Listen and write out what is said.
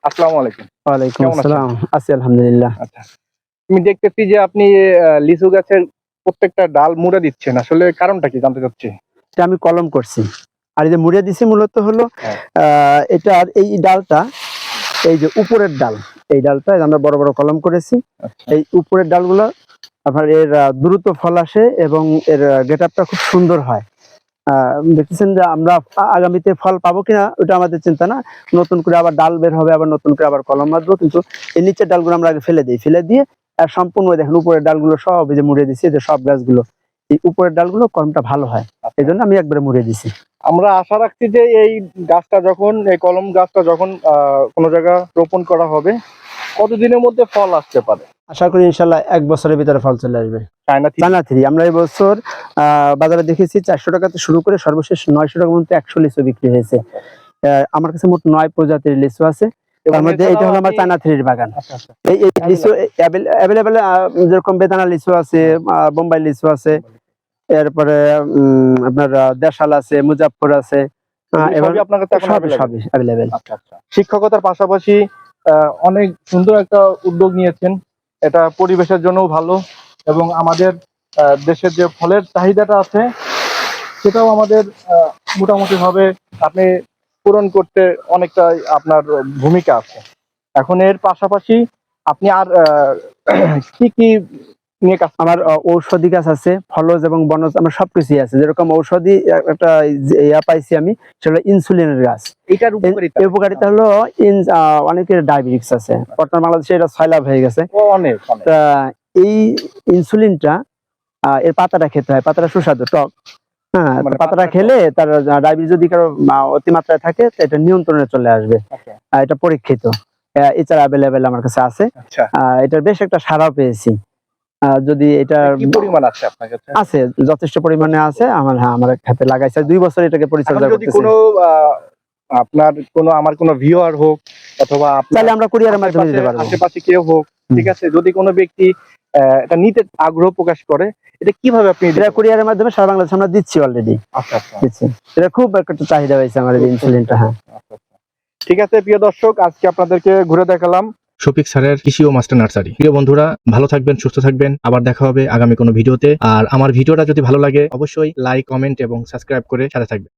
আসসালামু আলাইকুম। ওয়ালাইকুম কেমন আছেন? আসসালাম। আছি আলহামদুলিল্লাহ। আচ্ছা। আমি দেখতেছি যে আপনি লিচু গাছের প্রত্যেকটা ডাল মুড়ে দিচ্ছেন। আসলে কারণটা কি জানতে চাচ্ছি? এটা আমি কলম করছি। আর এই যে মুড়ে দিছি মূলত হলো হ্যাঁ। এটার এই ডালটা, এই যে উপরের ডাল, এই ডালটা আমরা বড় বড় কলম করেছি। আচ্ছা। এই উপরের ডালগুলো আপনার এর দ্রুত ফল আসে এবং এর গেটআপটা খুব সুন্দর হয়। দেখতেছেন যে আমরা আগামীতে ফল পাবো কিনা ওটা আমাদের চিন্তা না। নতুন করে আবার ডাল বের হবে, আবার নতুন করে আবার কলম বাঁধবো। কিন্তু এই নিচের ডালগুলো আমরা আগে ফেলে দিই। ফেলে দিয়ে সম্পূর্ণ দেখেন উপরের ডালগুলো সব এই যে মুড়ে দিছি, এই যে সব গাছগুলো। এই উপরের ডালগুলো কলমটা ভালো হয়। আচ্ছা। এজন্য আমি একবারে মুড়ে দিছি। আমরা আশা রাখছি যে এই গাছটা যখন এই কলম গাছটা যখন কোনো জায়গায় রোপণ করা হবে, কতদিনের মধ্যে ফল আসতে পারে? আশা করি ইনশাআল্লাহ ১ বছরের ভিতরে ফল চলে আসবে। চায়না থ্রি আমরা এই বছর বাজারে দেখেছি ৪০০ টাকাতে শুরু করে সর্বশেষ ৯০০ টাকার মধ্যে ১০০ লিচু বিক্রি হয়েছে। আমার কাছে মোট ৯ প্রজাতির লিচু আছে। তার মধ্যে এটা হলো আমার চায়না থ্রির বাগান। আচ্ছা, আচ্ছা। এই লিচু অ্যাভেলেবেল যেরকম বেদানা লিচু আছে, বোম্বাই লিচু আছে, এরপরে আপনার দেশাল আছে, মুজাফফর আছে। সবই আপনার কাছে এখন সবই অ্যাভেলেবেল। আচ্ছা, আচ্ছা। শিক্ষকতার পাশাপাশি অনেক সুন্দর একটা উদ্যোগ নিয়েছেন। এটা পরিবেশের জন্যও ভালো এবং আমাদের দেশের যে ফলের চাহিদাটা আছে সেটাও আমাদের মোটামুটি ভাবে আপনি পূরণ করতে অনেকটাই আপনার ভূমিকা আছে। এখন এর পাশাপাশি আপনি আর কি কি নিয়ে কাজ? আমার ঔষধি গাছ আছে, ফলজ এবং বনজ আমার সবকিছুই আছে। যেরকম ঔষধি একটা ইয়া পাইছি আমি, সেটা হলো ইনসুলিনের গাছ। এটার উপকারিতা হলো অনেকের ডায়াবেটিস আছে। বর্তমান বাংলাদেশে এটা ছয়লাভ হয়ে গেছে। অনেক। তা এই ইনসুলিনটা এর পাতাটা খেতে হয়। পাতাটা সুস্বাদু, টক। হ্যাঁ, মানে পাতাটা খেলে তার ডায়াবেটিস যদি কারো অতিমাত্রায় থাকে এটা নিয়ন্ত্রণে চলে আসবে। আচ্ছা। এটা পরীক্ষিত। এছাড়া অ্যাভেলেবেল আমার কাছে আছে। আচ্ছা। এটার বেশ একটা সাড়াও পেয়েছি। যদি এটা কি পরিমাণ আছে আপনার কাছে? আছে, যথেষ্ট পরিমাণে আছে। আমার ক্ষেতে লাগাইছে। ২ বছর এটাকে পরিচর্যা যদি করতেছি। কোনো আপনার আমার কোনো ভিউয়ার হোক অথবা তাহলে আমরা কুরিয়ারের মাধ্যমে দিতে পারবো। আশেপাশে কেউ হোক, ঠিক আছে? যদি কোনো ব্যক্তি এটা নিতে আগ্রহ প্রকাশ করে, এটা কিভাবে আপনি এটা কুরিয়ারের মাধ্যমে সারা বাংলাদেশে আমরা দিচ্ছি অলরেডি। আচ্ছা, আচ্ছা। দিচ্ছি। এটা খুব একটা চাহিদা হয়েছে আমার এই ইনসুলিনটা। হ্যাঁ। আচ্ছা, আচ্ছা। ঠিক আছে প্রিয় দর্শক, আজকে আপনাদেরকে ঘুরে দেখালাম শফিক স্যারের কৃষি ও মাস্টার নার্সারি। প্রিয় বন্ধুরা, ভালো থাকবেন, সুস্থ থাকবেন। আবার দেখা হবে আগামী কোনো ভিডিওতে। আর আমার ভিডিওটা যদি ভালো লাগে অবশ্যই লাইক, কমেন্ট এবং সাবস্ক্রাইব করে সাথে থাকবেন।